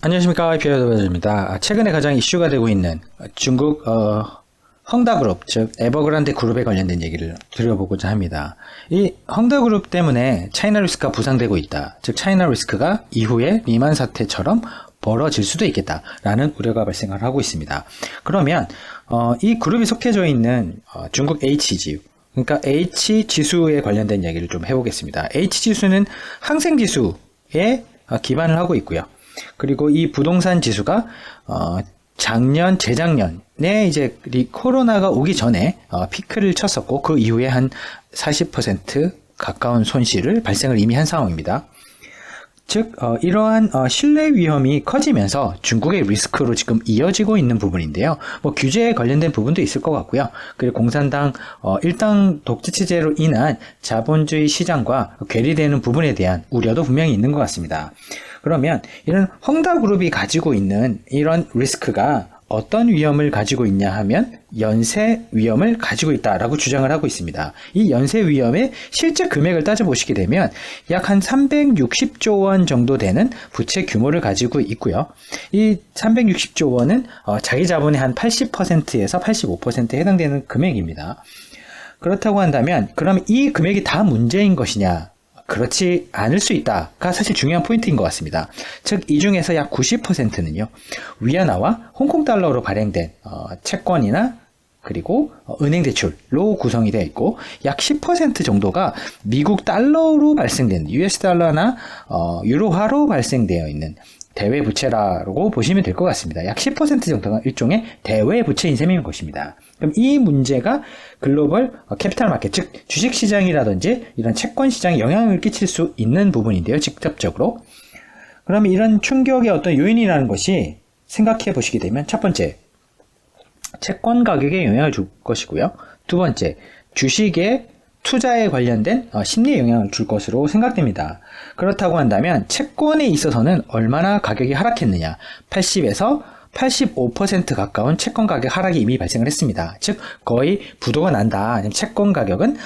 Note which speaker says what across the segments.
Speaker 1: 안녕하십니까, 비어더입니다. 최근에 가장 이슈가 되고 있는 중국 헝다그룹, 즉 에버그란데 그룹에 관련된 얘기를 드려보고자 합니다. 이 헝다그룹 때문에 차이나 리스크가 부상되고 있다. 즉 차이나 리스크가 이후에 리만 사태처럼 벌어질 수도 있겠다라는 우려가 발생을 하고 있습니다. 그러면 이 그룹이 속해져 있는 중국 H지수, 그러니까 H지수에 관련된 얘기를 좀 해보겠습니다. H지수는 항생지수에 기반을 하고 있고요. 그리고 이 부동산 지수가 작년, 재작년에 이제 코로나가 오기 전에 피크를 쳤었고 그 이후에 한 40% 가까운 손실을 발생을 이미 한 상황입니다. 즉 이러한 신뢰 위험이 커지면서 중국의 리스크로 지금 이어지고 있는 부분인데요. 뭐 규제에 관련된 부분도 있을 것 같고요. 그리고 공산당 일당 독재 체제로 인한 자본주의 시장과 괴리되는 부분에 대한 우려도 분명히 있는 것 같습니다. 그러면 이런 헝다그룹이 가지고 있는 이런 리스크가 어떤 위험을 가지고 있냐 하면 연쇄 위험을 가지고 있다라고 주장을 하고 있습니다. 이 연쇄 위험의 실제 금액을 따져보시게 되면 약 한 360조 원 정도 되는 부채 규모를 가지고 있고요. 이 360조 원은 자기 자본의 한 80%에서 85%에 해당되는 금액입니다. 그렇다고 한다면 그럼 이 금액이 다 문제인 것이냐? 그렇지 않을 수 있다가 사실 중요한 포인트인 것 같습니다. 즉 이 중에서 약 90%는요. 위안화와 홍콩 달러로 발행된 채권이나 그리고 은행 대출로 구성이 되어 있고 약 10% 정도가 미국 달러로 발생된 US 달러나 유로화로 발생되어 있는 대외 부채라고 보시면 될 것 같습니다. 약 10% 정도가 일종의 대외 부채인 셈인 것입니다. 그럼 이 문제가 글로벌 캐피탈 마켓, 즉 주식시장이라든지 이런 채권시장에 영향을 끼칠 수 있는 부분인데요. 직접적으로. 그러면 이런 충격의 어떤 요인이라는 것이 생각해 보시게 되면 첫 번째, 채권 가격에 영향을 줄 것이고요. 두 번째, 주식의 투자에 관련된 심리에 영향을 줄 것으로 생각됩니다. 그렇다고 한다면 채권에 있어서는 얼마나 가격이 하락했느냐, 80에서 85% 가까운 채권 가격 하락이 이미 발생을 했습니다. 즉 거의 부도가 난다. 채권 가격은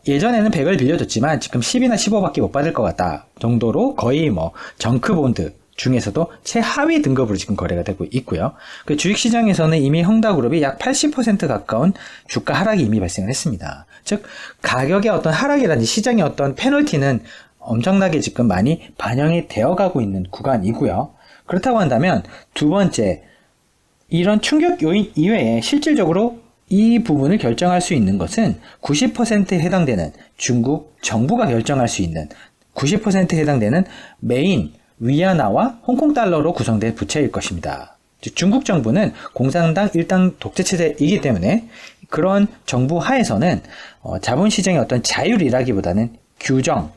Speaker 1: 예전에는 100을 빌려줬지만 지금 10이나 15밖에 못 받을 것 같다 정도로 거의 뭐 정크본드 중에서도 최하위 등급으로 지금 거래가 되고 있고요. 그 주식시장에서는 이미 헝다그룹이 약 80% 가까운 주가 하락이 이미 발생을 했습니다. 즉 가격의 어떤 하락이라든지 시장의 어떤 페널티는 엄청나게 지금 많이 반영이 되어가고 있는 구간이고요. 그렇다고 한다면 두 번째, 이런 충격 요인 이외에 실질적으로 이 부분을 결정할 수 있는 것은 90%에 해당되는 중국 정부가 결정할 수 있는 90%에 해당되는 메인 위안화와 홍콩 달러로 구성된 부채일 것입니다. 중국 정부는 공산당 일당 독재 체제이기 때문에 그런 정부 하에서는 자본시장의 어떤 자율이라기보다는 규정,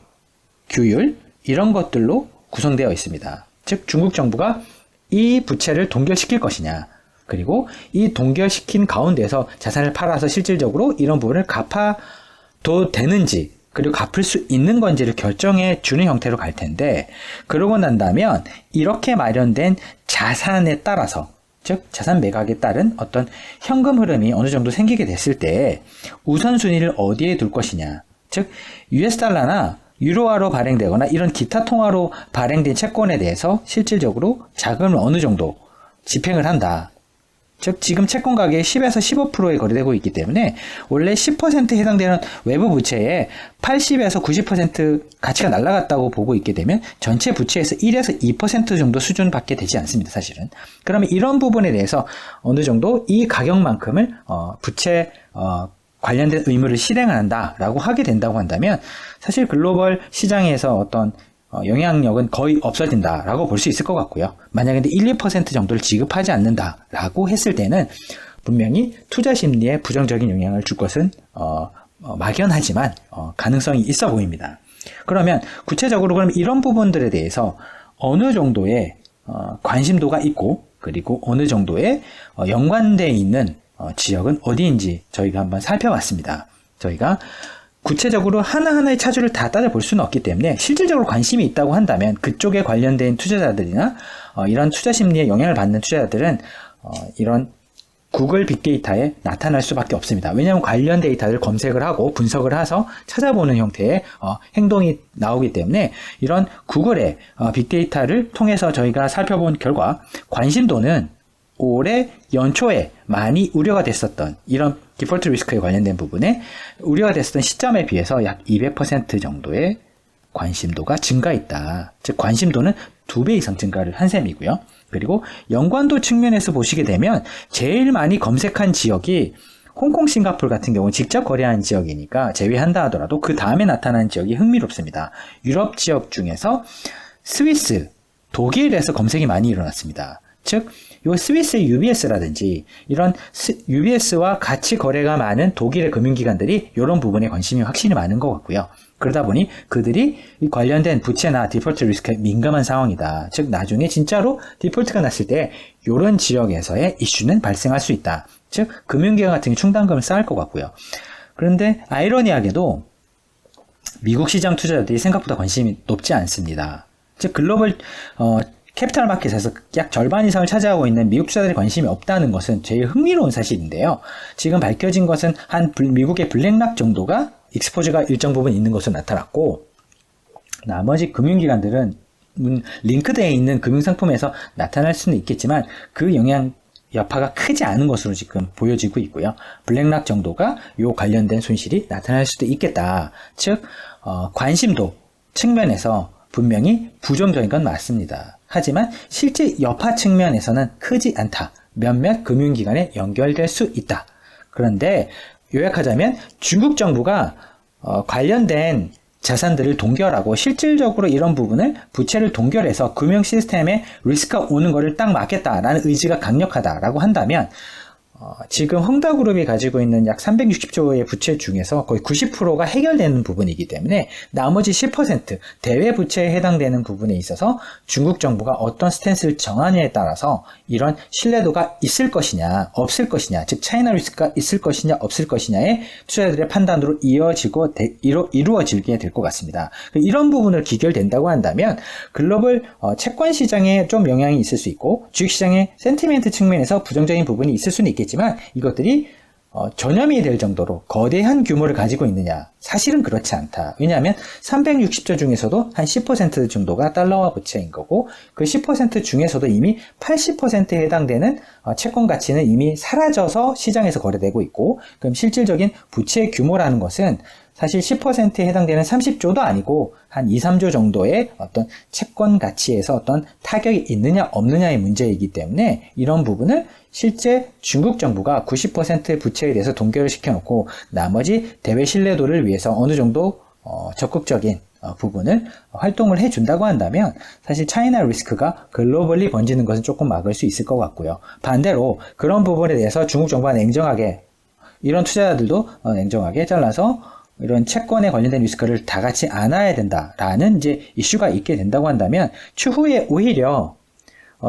Speaker 1: 규율 이런 것들로 구성되어 있습니다. 즉 중국 정부가 이 부채를 동결시킬 것이냐, 그리고 이 동결시킨 가운데서 자산을 팔아서 실질적으로 이런 부분을 갚아도 되는지, 그리고 갚을 수 있는 건지를 결정해 주는 형태로 갈 텐데, 그러고 난다면 이렇게 마련된 자산에 따라서, 즉 자산 매각에 따른 어떤 현금 흐름이 어느 정도 생기게 됐을 때 우선순위를 어디에 둘 것이냐, 즉 US 달러나 유로화로 발행되거나 이런 기타 통화로 발행된 채권에 대해서 실질적으로 자금을 어느 정도 집행을 한다. 즉 지금 채권 가격이 10에서 15%에 거래되고 있기 때문에 원래 10%에 해당되는 외부 부채에 80에서 90% 가치가 날아갔다고 보고 있게 되면 전체 부채에서 1에서 2% 정도 수준밖에 되지 않습니다. 사실은. 그러면 이런 부분에 대해서 어느 정도 이 가격만큼을 부채 관련된 의무를 실행한다라고 하게 된다고 한다면 사실 글로벌 시장에서 어떤 영향력은 거의 없어진다라고 볼 수 있을 것 같고요. 만약에 1, 2% 정도를 지급하지 않는다라고 했을 때는 분명히 투자 심리에 부정적인 영향을 줄 것은 막연하지만 가능성이 있어 보입니다. 그러면 구체적으로 그럼 이런 부분들에 대해서 어느 정도의 관심도가 있고 그리고 어느 정도의 연관되어 있는 지역은 어디인지 저희가 한번 살펴봤습니다. 저희가 구체적으로 하나하나의 차주를 다 따져볼 수는 없기 때문에 실질적으로 관심이 있다고 한다면 그쪽에 관련된 투자자들이나 이런 투자 심리에 영향을 받는 투자자들은 이런 구글 빅데이터에 나타날 수밖에 없습니다. 왜냐하면 관련 데이터를 검색을 하고 분석을 해서 찾아보는 형태의 행동이 나오기 때문에 이런 구글의 빅데이터를 통해서 저희가 살펴본 결과 관심도는 올해 연초에 많이 우려가 됐었던 이런 디폴트 리스크에 관련된 부분에 우려가 됐었던 시점에 비해서 약 200% 정도의 관심도가 증가했다. 즉 관심도는 2배 이상 증가를 한 셈이고요. 그리고 연관도 측면에서 보시게 되면 제일 많이 검색한 지역이 홍콩, 싱가포르 같은 경우는 직접 거래하는 지역이니까 제외한다 하더라도 그 다음에 나타나는 지역이 흥미롭습니다. 유럽 지역 중에서 스위스, 독일에서 검색이 많이 일어났습니다. 즉, 요 스위스의 UBS라든지 이런 UBS와 같이 거래가 많은 독일의 금융기관들이 이런 부분에 관심이 확실히 많은 것 같고요. 그러다 보니 그들이 관련된 부채나 디폴트 리스크에 민감한 상황이다. 즉 나중에 진짜로 디폴트가 났을 때 이런 지역에서의 이슈는 발생할 수 있다. 즉 금융기관 같은 게 충당금을 쌓을 것 같고요. 그런데 아이러니하게도 미국 시장 투자자들이 생각보다 관심이 높지 않습니다. 즉 글로벌 캐피탈 마켓에서 약 절반 이상을 차지하고 있는 미국 투자자들이 관심이 없다는 것은 제일 흥미로운 사실인데요. 지금 밝혀진 것은 한 미국의 블랙락 정도가 익스포즈가 일정 부분 있는 것으로 나타났고 나머지 금융기관들은 링크되어 있는 금융상품에서 나타날 수는 있겠지만 그 영향 여파가 크지 않은 것으로 지금 보여지고 있고요. 블랙락 정도가 요 관련된 손실이 나타날 수도 있겠다. 즉 관심도 측면에서 분명히 부정적인 건 맞습니다. 하지만 실제 여파 측면에서는 크지 않다. 몇몇 금융기관에 연결될 수 있다. 그런데 요약하자면 중국 정부가 관련된 자산들을 동결하고 실질적으로 이런 부분을 부채를 동결해서 금융 시스템에 리스크가 오는 것을 딱 막겠다라는 의지가 강력하다라고 한다면 지금 헝다그룹이 가지고 있는 약 360조의 부채 중에서 거의 90%가 해결되는 부분이기 때문에 나머지 10% 대외 부채에 해당되는 부분에 있어서 중국 정부가 어떤 스탠스를 정하느냐에 따라서 이런 신뢰도가 있을 것이냐 없을 것이냐 즉 차이나 리스크가 있을 것이냐 없을 것이냐의 투자자들의 판단으로 이루어지게 될 것 같습니다. 이런 부분을 기결된다고 한다면 글로벌 채권 시장에 좀 영향이 있을 수 있고 주식시장의 센티멘트 측면에서 부정적인 부분이 있을 수는 있겠지만 이것들이 전염이 될 정도로 거대한 규모를 가지고 있느냐? 사실은 그렇지 않다. 왜냐하면 360조 중에서도 한 10% 정도가 달러화 부채인 거고 그 10% 중에서도 이미 80%에 해당되는 채권 가치는 이미 사라져서 시장에서 거래되고 있고 그럼 실질적인 부채 규모라는 것은 사실 10%에 해당되는 30조도 아니고 한 2, 3조 정도의 어떤 채권 가치에서 어떤 타격이 있느냐 없느냐의 문제이기 때문에 이런 부분을 실제 중국 정부가 90% 부채에 대해서 동결을 시켜놓고 나머지 대외 신뢰도를 위해서 어느 정도 적극적인 부분을 활동을 해준다고 한다면 사실 차이나 리스크가 글로벌리 번지는 것은 조금 막을 수 있을 것 같고요. 반대로 그런 부분에 대해서 중국 정부가 냉정하게 이런 투자자들도 냉정하게 잘라서 이런 채권에 관련된 리스크를 다 같이 안아야 된다라는 이제 이슈가 있게 된다고 한다면 추후에 오히려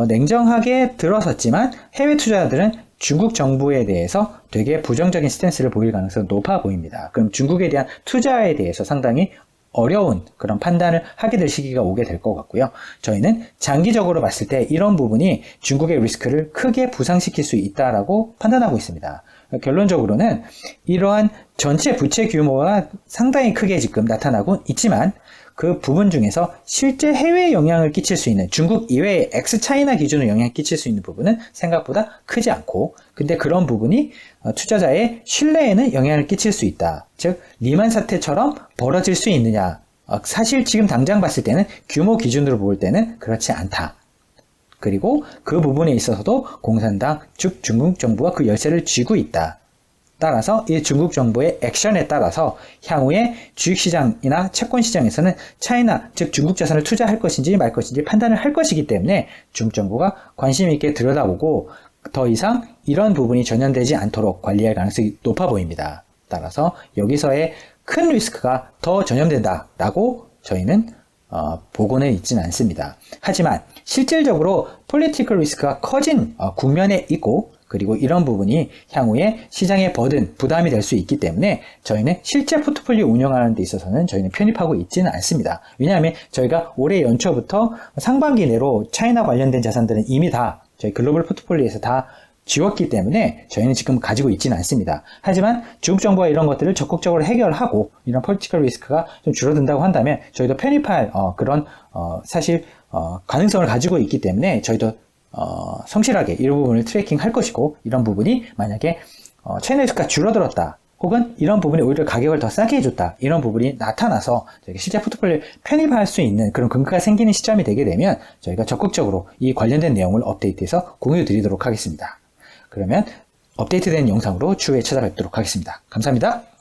Speaker 1: 냉정하게 들어섰지만 해외 투자자들은 중국 정부에 대해서 되게 부정적인 스탠스를 보일 가능성이 높아 보입니다. 그럼 중국에 대한 투자에 대해서 상당히 어려운 그런 판단을 하게 될 시기가 오게 될 것 같고요. 저희는 장기적으로 봤을 때 이런 부분이 중국의 리스크를 크게 부상시킬 수 있다라고 판단하고 있습니다. 결론적으로는 이러한 전체 부채 규모가 상당히 크게 지금 나타나고 있지만 그 부분 중에서 실제 해외에 영향을 끼칠 수 있는 중국 이외의 엑스-차이나 기준으로 영향을 끼칠 수 있는 부분은 생각보다 크지 않고 근데 그런 부분이 투자자의 신뢰에는 영향을 끼칠 수 있다. 즉 리만 사태처럼 벌어질 수 있느냐 사실 지금 당장 봤을 때는 규모 기준으로 볼 때는 그렇지 않다. 그리고 그 부분에 있어서도 공산당 즉 중국 정부가 그 열쇠를 쥐고 있다. 따라서 이 중국 정부의 액션에 따라서 향후에 주식시장이나 채권시장에서는 차이나 즉 중국 자산을 투자할 것인지 말 것인지 판단을 할 것이기 때문에 중국 정부가 관심 있게 들여다보고 더 이상 이런 부분이 전염되지 않도록 관리할 가능성이 높아 보입니다. 따라서 여기서의 큰 리스크가 더 전염된다라고 저희는 보고는 있지는 않습니다. 하지만 실질적으로 폴리티컬 리스크가 커진 국면에 있고 그리고 이런 부분이 향후에 시장에 부담이 될 수 있기 때문에 저희는 실제 포트폴리오 운영하는 데 있어서는 저희는 편입하고 있지는 않습니다. 왜냐하면 저희가 올해 연초부터 상반기 내로 차이나 관련된 자산들은 이미 다 저희 글로벌 포트폴리오에서 다 지웠기 때문에 저희는 지금 가지고 있지는 않습니다. 하지만 중국 정부가 이런 것들을 적극적으로 해결하고 이런 폴리티컬 리스크가 좀 줄어든다고 한다면 저희도 편입할 그런 사실 가능성을 가지고 있기 때문에 저희도 성실하게 이 부분을 트래킹 할 것이고, 이런 부분이 만약에 차이나 리스크가 줄어들었다, 혹은 이런 부분이 오히려 가격을 더 싸게 해줬다, 이런 부분이 나타나서 저희가 실제 포트폴리오를 편입할 수 있는 그런 근거가 생기는 시점이 되게 되면 저희가 적극적으로 이 관련된 내용을 업데이트해서 공유 드리도록 하겠습니다. 그러면 업데이트된 영상으로 추후에 찾아뵙도록 하겠습니다. 감사합니다.